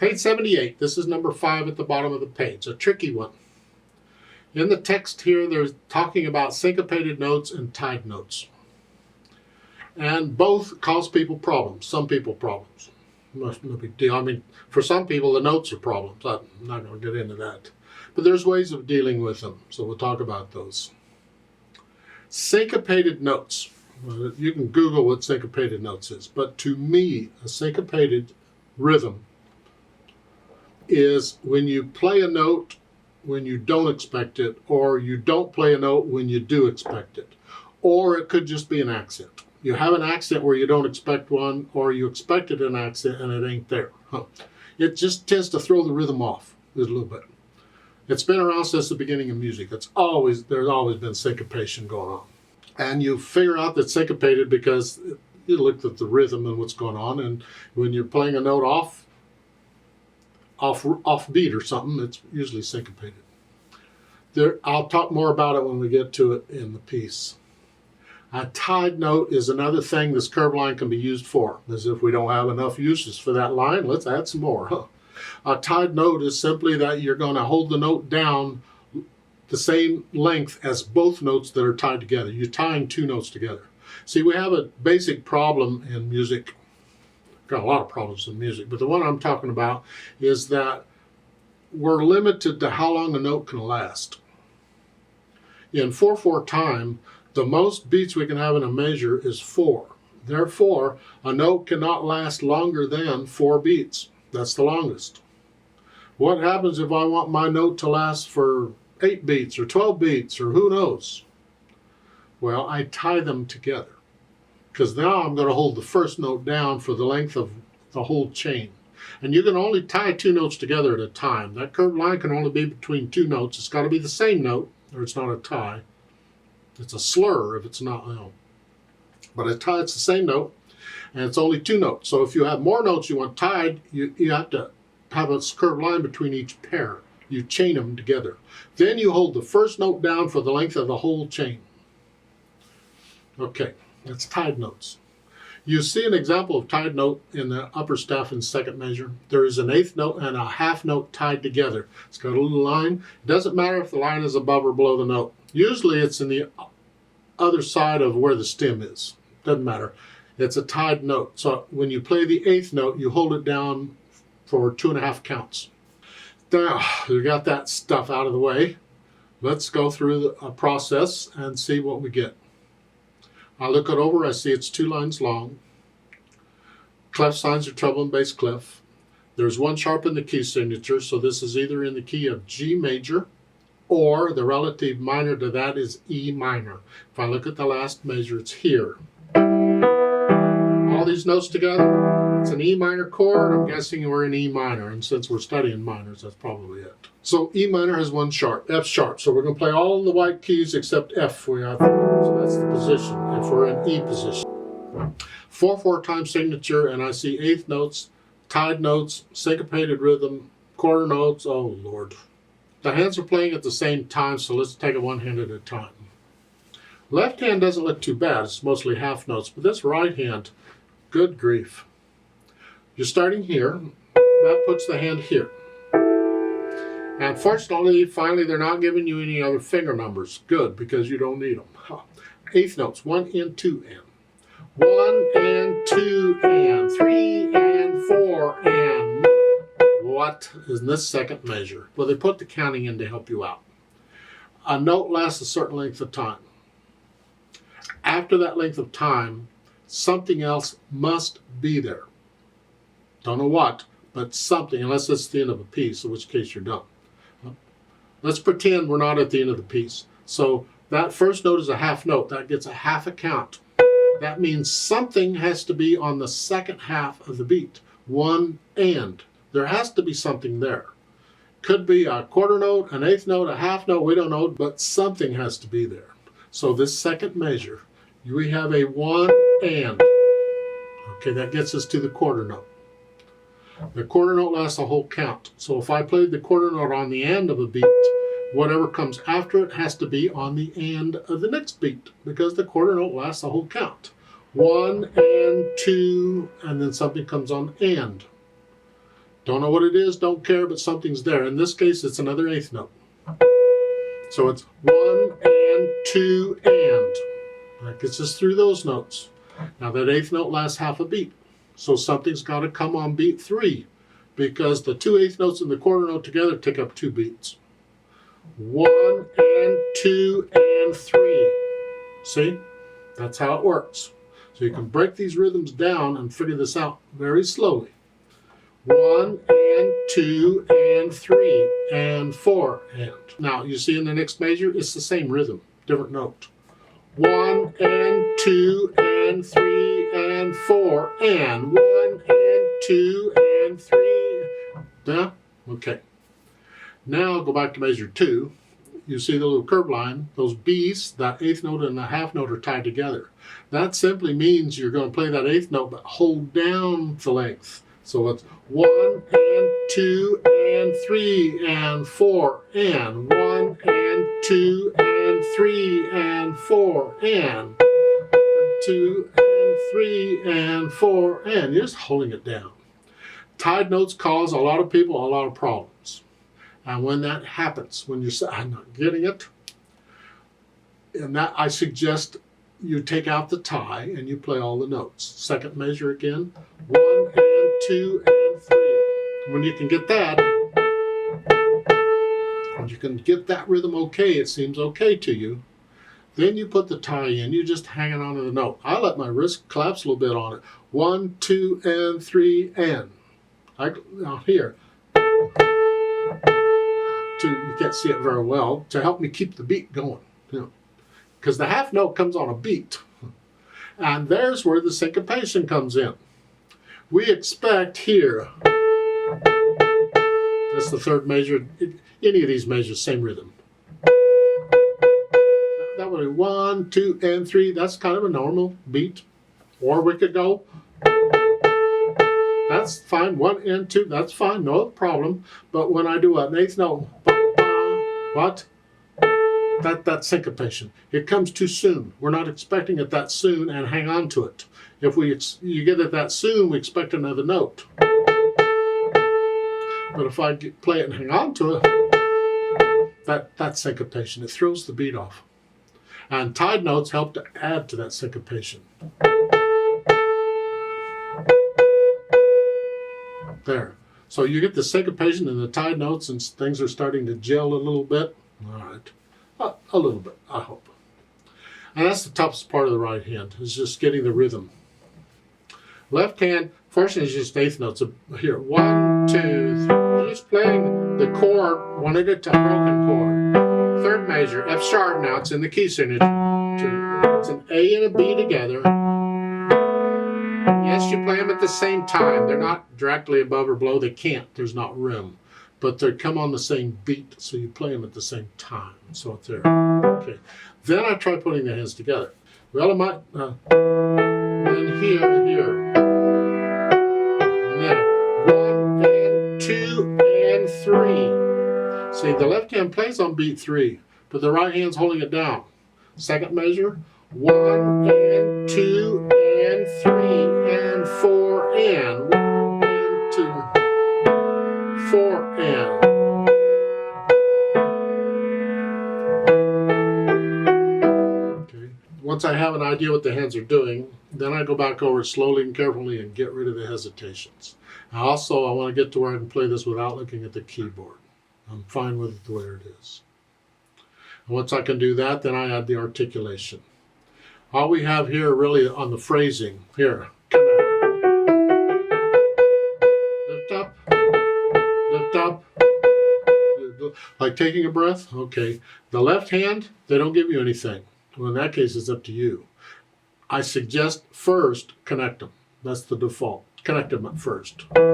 Page 78, this is number 5 at the bottom of the page, a tricky one. In the text here, they're talking about syncopated notes and tied notes. And both cause people problems, some people problems. No big deal. I mean, for some people, the notes are problems. I'm not going to get into that. But there's ways of dealing with them, so we'll talk about those. Syncopated notes. You can Google what syncopated notes is, but to me, a syncopated rhythm is when you play a note when you don't expect it, or you don't play a note when you do expect it. Or it could just be an accent. You have an accent where you don't expect one, or you expected an accent and it ain't there. It just tends to throw the rhythm off a little bit. It's been around since the beginning of music. There's always been syncopation going on. And you figure out that syncopated because you look at the rhythm and what's going on, and when you're playing a note off beat or something, it's usually syncopated. I'll talk more about it when we get to it in the piece. A tied note is another thing this curve line can be used for. As if we don't have enough uses for that line, let's add some more. A tied note is simply that you're going to hold the note down the same length as both notes that are tied together. You're tying two notes together. See, we have a basic problem in music. Got a lot of problems in music, but the one I'm talking about is that we're limited to how long a note can last. In 4/4 time, the most beats we can have in a measure is 4. Therefore, a note cannot last longer than 4 beats. That's the longest. What happens if I want my note to last for 8 beats or 12 beats or who knows? Well, I tie them together, because now I'm going to hold the first note down for the length of the whole chain. And you can only tie 2 notes together at a time. That curved line can only be between 2 notes. It's got to be the same note, or it's not a tie. It's a slur if it's not. But a tie, it's the same note, and it's only 2 notes. So if you have more notes you want tied, you have to have a curved line between each pair. You chain them together. Then you hold the first note down for the length of the whole chain. Okay. That's tied notes. You see an example of tied note in the upper staff in second measure. There is an 1/8 note and a 1/2 note tied together. It's got a little line. It doesn't matter if the line is above or below the note. Usually it's in the other side of where the stem is. Doesn't matter. It's a tied note. So when you play the 1/8 note, you hold it down for 2.5 counts. Now, we got that stuff out of the way. Let's go through a process and see what we get. I look it over, I see it's 2 lines long. Clef signs are treble and bass clef. There's 1 sharp in the key signature, so this is either in the key of G major, or the relative minor to that is E minor. If I look at the last measure, it's here. All these notes together, it's an E minor chord. I'm guessing we're in E minor, and since we're studying minors, that's probably it. So E minor has 1 sharp, F sharp. So we're going to play all the white keys except F. So that's the position, if we're in E position. 4/4 time signature, and I see 1/8 notes, tied notes, syncopated rhythm, quarter notes. Oh, Lord. The hands are playing at the same time, so let's take it one hand at a time. Left hand doesn't look too bad. It's mostly half notes, but this right hand, good grief. You're starting here. That puts the hand here. And fortunately, finally, they're not giving you any other finger numbers. Good, because you don't need them. 1/8 notes, 1 and 2 and. 1 and 2 and. 3 and 4 and. What is in this second measure? Well, they put the counting in to help you out. A note lasts a certain length of time. After that length of time, something else must be there. Don't know what, but something, unless it's the end of a piece, in which case you're done. Let's pretend we're not at the end of the piece. So that first note is a half note. That gets a half a count. That means something has to be on the second half of the beat. 1 and. There has to be something there. Could be a quarter note, an 1/8 note, a half note, we don't know, but something has to be there. So this second measure, we have a 1 and. Okay, that gets us to the quarter note. The quarter note lasts a whole count. So if I played the quarter note on the end of a beat, whatever comes after it has to be on the end of the next beat, because the quarter note lasts a whole count. 1 and 2, and then something comes on and. Don't know what it is, don't care, but something's there. In this case, it's another eighth note. So it's 1 and 2 and. That gets us through those notes. Now that eighth note lasts half a beat. So something's got to come on beat 3 because the 2 eighth notes and the quarter note together take up 2 beats. 1 and 2 and 3. See? That's how it works. So you can break these rhythms down and figure this out very slowly. 1 and 2 and 3 and 4 and. Now you see in the next measure, it's the same rhythm, different note. 1 and 2 and 3 and 4 and 1 and 2 and 3. Yeah? Okay. Now go back to measure 2. You see the little curved line, those B's, that eighth note and the half note are tied together. That simply means you're going to play that eighth note but hold down the length. So it's 1 and 2 and 3 and 4 and 1 and 2 and 3 and 4 and 2 and 3 and 4 and. You're just holding it down. Tied notes cause a lot of people a lot of problems. And when that happens, when you say, I'm not getting it, and that I suggest you take out the tie and you play all the notes. Second measure again, 1 and 2 and 3. When you can get that, when you can get that rhythm okay, it seems okay to you, then you put the tie in, you just hanging on to the note. I let my wrist collapse a little bit on it. 1, 2, and 3, and. Now here, you can't see it very well, to help me keep the beat going. Because the half note comes on a beat. And there's where the syncopation comes in. We expect here, that's the third measure, any of these measures, same rhythm. That would be 1, 2, and 3. That's kind of a normal beat. Or we could go, that's fine, 1 and 2, that's fine, no problem. But when I do an eighth note, what? That's syncopation. It comes too soon. We're not expecting it that soon and hang on to it. If you get it that soon, we expect another note. But if I play it and hang on to it, that's syncopation. It throws the beat off. And tied notes help to add to that syncopation. There. So you get the syncopation and the tied notes and things are starting to gel a little bit. All right. A little bit, I hope. And that's the toughest part of the right hand, is just getting the rhythm. Left hand, fortunately, is just eighth notes. Here, 1, 2, 3. You're just playing the chord one at a time, broken chord. Third measure, F sharp now, it's in the key signature. It's an A and a B together. Yes, you play them at the same time. They're not directly above or below. They can't. There's not room. But they come on the same beat, so you play them at the same time. So it's there. Okay. Then I try putting the hands together. Well, I might. Then here, and here. And then 1 and 2 and 3. See, the left hand plays on beat 3, but the right hand's holding it down. Second measure, 1 and 2 and 3 and 4 and 1 and 2. 4 and. Okay. Once I have an idea what the hands are doing, then I go back over slowly and carefully and get rid of the hesitations. Also, I want to get to where I can play this without looking at the keyboard. I'm fine with it the way it is. And once I can do that, then I add the articulation. All we have here really on the phrasing, here, lift up, lift up, like taking a breath. Okay, the left hand, they don't give you anything. Well, in that case, it's up to you. I suggest first connect them. That's the default. Connect them at first. You're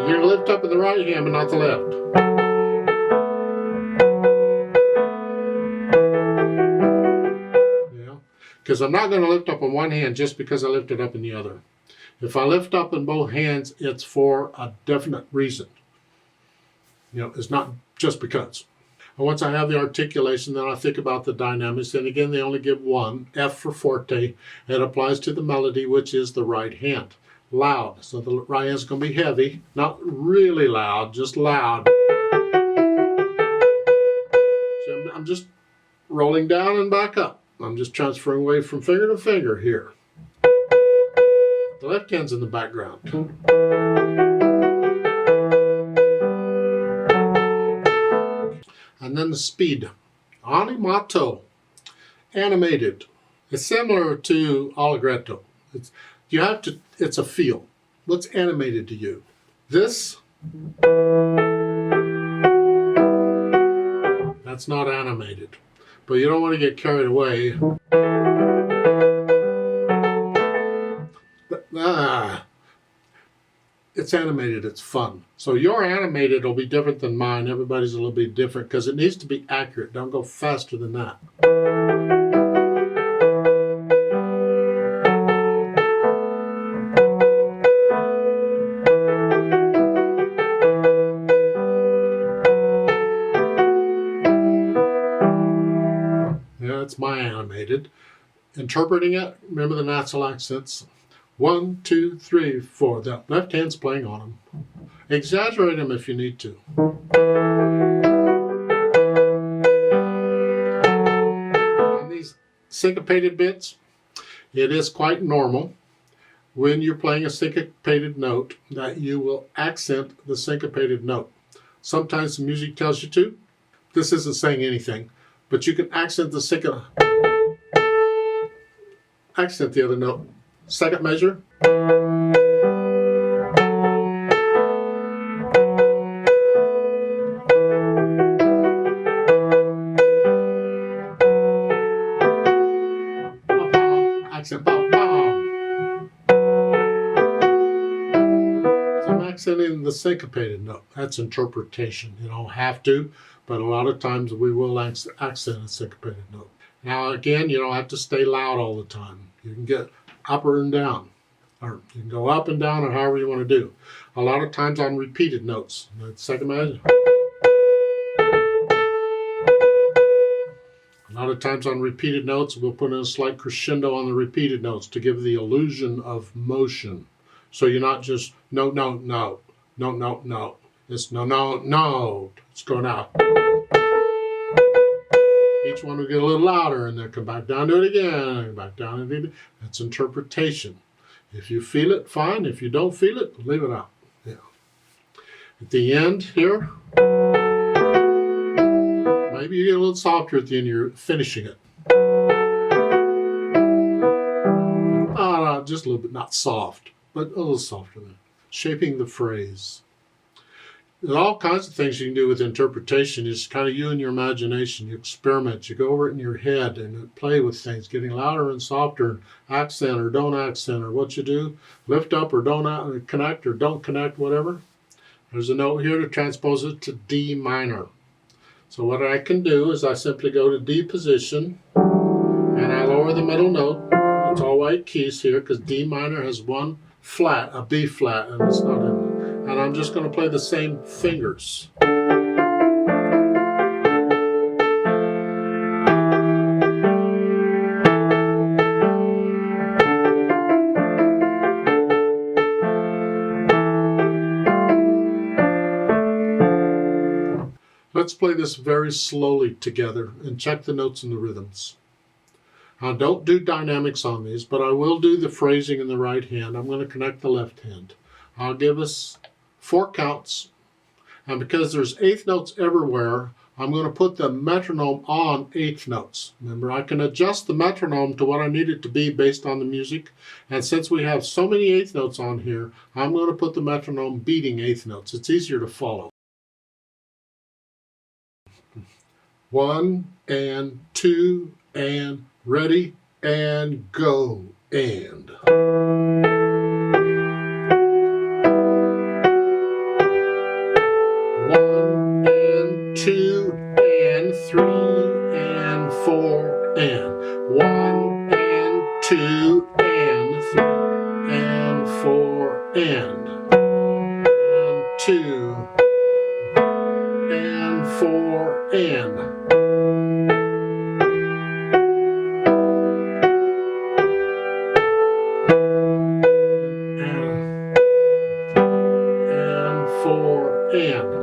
going to lift up with the right hand, but not the left. Yeah, because I'm not going to lift up on one hand just because I lifted up in the other. If I lift up in both hands, it's for a definite reason. You know, it's not just because. And once I have the articulation, then I think about the dynamics. And again, they only give one, F for forte. It applies to the melody, which is the right hand. loud. So the right hand's going to be heavy, not really loud, just loud. So I'm just rolling down and back up. I'm just transferring away from finger to finger here. The left hand's in the background. And then the speed. Animato, animated. It's similar to allegretto. It's a feel. What's animated to you? This, that's not animated. But you don't want to get carried away. It's animated, it's fun. So your animated will be different than mine. Everybody's a little bit different because it needs to be accurate. Don't go faster than that. Yeah, it's my animated. Interpreting it, remember the nasal accents. 1, 2, 3, 4. The left hand's playing on them. Exaggerate them if you need to. On these syncopated bits, it is quite normal when you're playing a syncopated note that you will accent the syncopated note. Sometimes the music tells you to. This isn't saying anything, but you can accent the accent the other note. Second measure. Accent. So I'm accenting the syncopated note. That's interpretation. You don't have to, but a lot of times we will accent a syncopated note. Now again, you don't have to stay loud all the time. You can get up and down, or you can go up and down, or however you want to do. A lot of times on repeated notes. Second measure. A lot of times on repeated notes, we'll put in a slight crescendo on the repeated notes to give the illusion of motion. So you're not just no, no, no, no, no, no. It's no, no, no. It's going out. Each one will get a little louder and then come back down to it again, back down to it. That's interpretation. If you feel it, fine. If you don't feel it, leave it out. Yeah. At the end here, maybe you get a little softer at the end. You're finishing it. Just a little bit, not soft, but a little softer than shaping the phrase. There's all kinds of things you can do with interpretation. It's kind of you and your imagination. You experiment. You go over it in your head and play with things, getting louder and softer, accent or don't accent, or what you do, lift up or don't connect or don't connect, whatever. There's a note here to transpose it to D minor. So what I can do is I simply go to D position and I lower the middle note. It's all white keys here because D minor has one flat, a B flat, and it's not in it. And I'm just going to play the same fingers. Let's play this very slowly together and check the notes and the rhythms. I don't do dynamics on these, but I will do the phrasing in the right hand. I'm going to connect the left hand. I'll give us 4 counts, and because there's eighth notes everywhere, I'm going to put the metronome on eighth notes. Remember, I can adjust the metronome to what I need it to be based on the music, and since we have so many eighth notes on here, I'm going to put the metronome beating eighth notes. It's easier to follow. 1 and 2 and ready and go and. 2 and 3 and 4 and 1 and 2 and 3 and 4 and 2 and 4 and. 4, and.